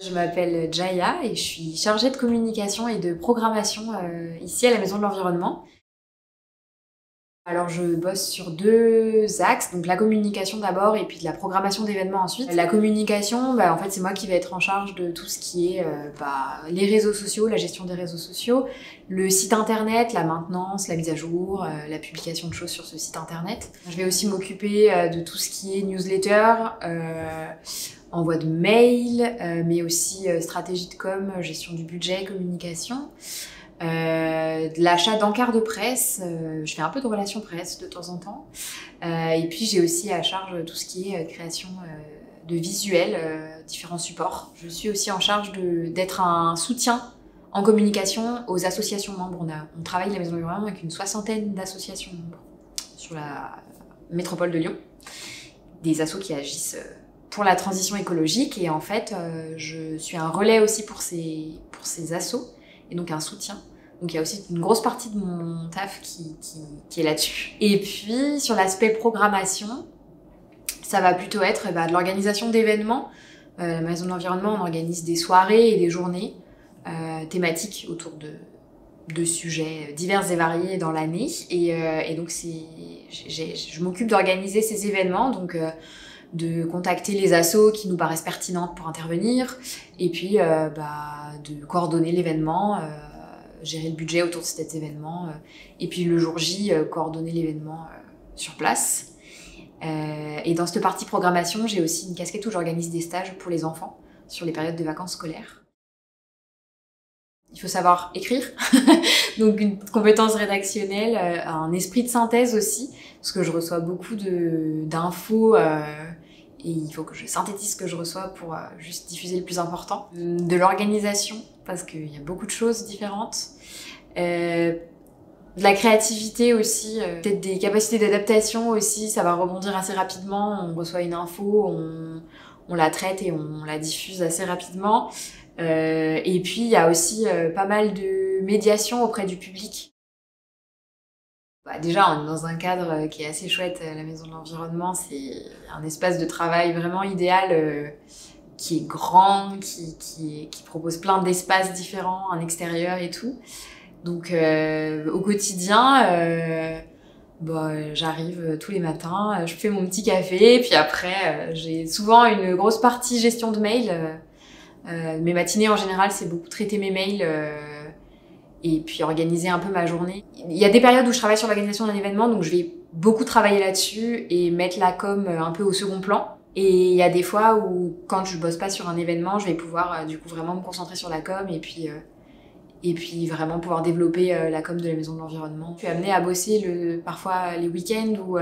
Je m'appelle Jaya et je suis chargée de communication et de programmation ici à la Maison de l'Environnement. Alors je bosse sur deux axes, donc la communication d'abord et puis de la programmation d'événements ensuite. La communication, en fait c'est moi qui vais être en charge de tout ce qui est les réseaux sociaux, la gestion des réseaux sociaux, le site internet, la maintenance, la mise à jour, la publication de choses sur ce site internet. Je vais aussi m'occuper de tout ce qui est newsletter, envoi de mails, mais aussi stratégie de com, gestion du budget, communication. De l'achat d'encarts de presse, je fais un peu de relations presse de temps en temps. Et puis j'ai aussi à charge tout ce qui est création de visuels, différents supports. Je suis aussi en charge d'être un soutien en communication aux associations membres. On travaille à la Maison de l'Environnement avec une 60aine d'associations membres sur la métropole de Lyon. Des assos qui agissent pour la transition écologique et en fait je suis un relais aussi pour ces assos et donc un soutien. Donc il y a aussi une grosse partie de mon taf qui est là-dessus. Et puis sur l'aspect programmation, ça va plutôt être de l'organisation d'événements. La Maison de l'Environnement, on organise des soirées et des journées thématiques autour de sujets divers et variés dans l'année. Et donc je m'occupe d'organiser ces événements, donc de contacter les assos qui nous paraissent pertinentes pour intervenir, et puis de coordonner l'événement, gérer le budget autour de cet événement, et puis le jour J, coordonner l'événement sur place. Et dans cette partie programmation, j'ai aussi une casquette où j'organise des stages pour les enfants sur les périodes de vacances scolaires. Il faut savoir écrire, donc une compétence rédactionnelle, un esprit de synthèse aussi, parce que je reçois beaucoup d'infos et il faut que je synthétise ce que je reçois pour juste diffuser le plus important. De l'organisation, parce qu'il y a beaucoup de choses différentes. De la créativité aussi, peut-être des capacités d'adaptation aussi, ça va rebondir assez rapidement, on reçoit une info, on la traite et on la diffuse assez rapidement. Et puis il y a aussi pas mal de médiation auprès du public. Déjà, on est dans un cadre qui est assez chouette à la Maison de l'Environnement. C'est un espace de travail vraiment idéal, qui est grand, qui propose plein d'espaces différents, un extérieur et tout. Donc au quotidien, j'arrive tous les matins, je fais mon petit café, puis après j'ai souvent une grosse partie gestion de mails. Mes matinées en général, c'est beaucoup traiter mes mails et puis organiser un peu ma journée. Il y a des périodes où je travaille sur l'organisation d'un événement, donc je vais beaucoup travailler là-dessus et mettre la com un peu au second plan. Et il y a des fois où, quand je bosse pas sur un événement, je vais pouvoir du coup vraiment me concentrer sur la com et puis vraiment pouvoir développer la com de la Maison de l'Environnement. Je suis amenée à bosser parfois les week-ends ou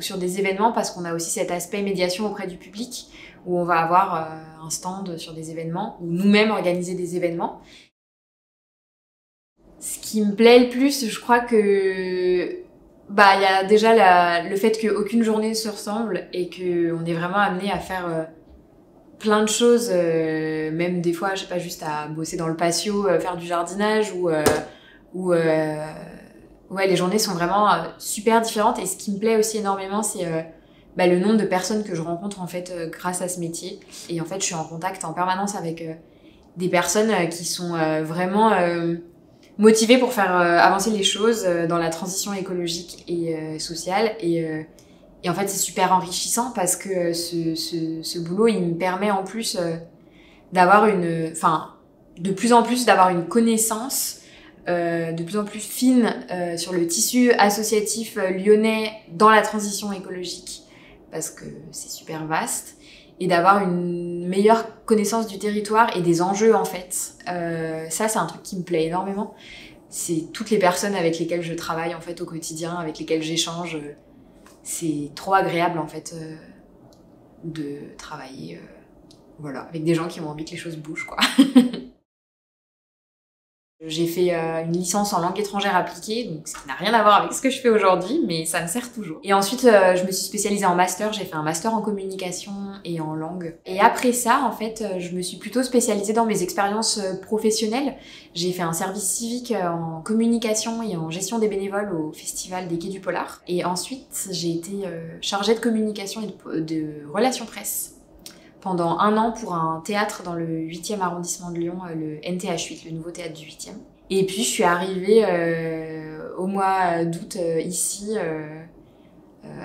sur des événements parce qu'on a aussi cet aspect médiation auprès du public où on va avoir un stand sur des événements ou nous-mêmes organiser des événements. Ce qui me plaît le plus, je crois que il y a déjà le fait qu'aucune journée ne se ressemble et qu'on est vraiment amené à faire plein de choses, même des fois, je sais pas, juste à bosser dans le patio, faire du jardinage les journées sont vraiment super différentes. Et ce qui me plaît aussi énormément, c'est le nombre de personnes que je rencontre en fait grâce à ce métier. Et en fait, je suis en contact en permanence avec des personnes qui sont vraiment motivées pour faire avancer les choses dans la transition écologique et sociale. Et en fait, c'est super enrichissant parce que ce boulot, il me permet en plus d'avoir de plus en plus d'avoir une connaissance de plus en plus fine sur le tissu associatif lyonnais dans la transition écologique parce que c'est super vaste et d'avoir une meilleure connaissance du territoire et des enjeux en fait. Ça, c'est un truc qui me plaît énormément. C'est toutes les personnes avec lesquelles je travaille en fait au quotidien, avec lesquelles j'échange. C'est trop agréable en fait de travailler avec des gens qui ont envie que les choses bougent quoi. J'ai fait une licence en langue étrangère appliquée, donc ce qui n'a rien à voir avec ce que je fais aujourd'hui, mais ça me sert toujours. Et ensuite, je me suis spécialisée en master, j'ai fait un master en communication et en langue. Et après ça, en fait, je me suis plutôt spécialisée dans mes expériences professionnelles. J'ai fait un service civique en communication et en gestion des bénévoles au Festival des Quais du Polar. Et ensuite, j'ai été chargée de communication et de relations presse pendant 1 an pour un théâtre dans le 8e arrondissement de Lyon, le NTH8, le nouveau théâtre du 8e. Et puis je suis arrivée au mois d'août ici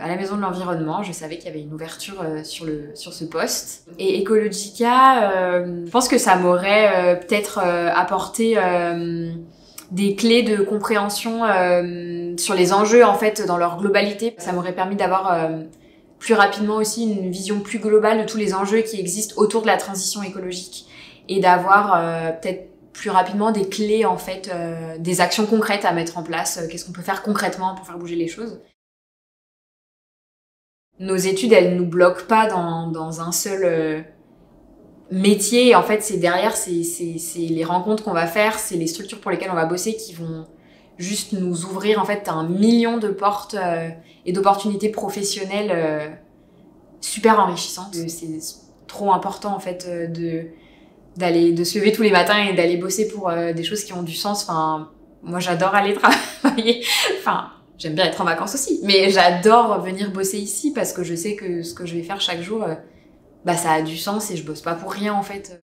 à la Maison de l'Environnement. Je savais qu'il y avait une ouverture sur ce poste. Et Ecologica, je pense que ça m'aurait peut-être apporté des clés de compréhension sur les enjeux en fait dans leur globalité. Ça m'aurait permis d'avoir plus rapidement aussi une vision plus globale de tous les enjeux qui existent autour de la transition écologique et d'avoir peut-être plus rapidement des clés en fait, des actions concrètes à mettre en place. Qu'est-ce qu'on peut faire concrètement pour faire bouger les choses? Nos études, elles nous bloquent pas dans un seul métier. En fait, c'est derrière, c'est les rencontres qu'on va faire, c'est les structures pour lesquelles on va bosser qui vont juste nous ouvrir en fait un million de portes et d'opportunités professionnelles super enrichissantes. C'est trop important en fait de se lever tous les matins et d'aller bosser pour des choses qui ont du sens. Enfin, moi j'adore aller travailler. Enfin, j'aime bien être en vacances aussi, mais j'adore venir bosser ici parce que je sais que ce que je vais faire chaque jour, bah ça a du sens et je bosse pas pour rien en fait.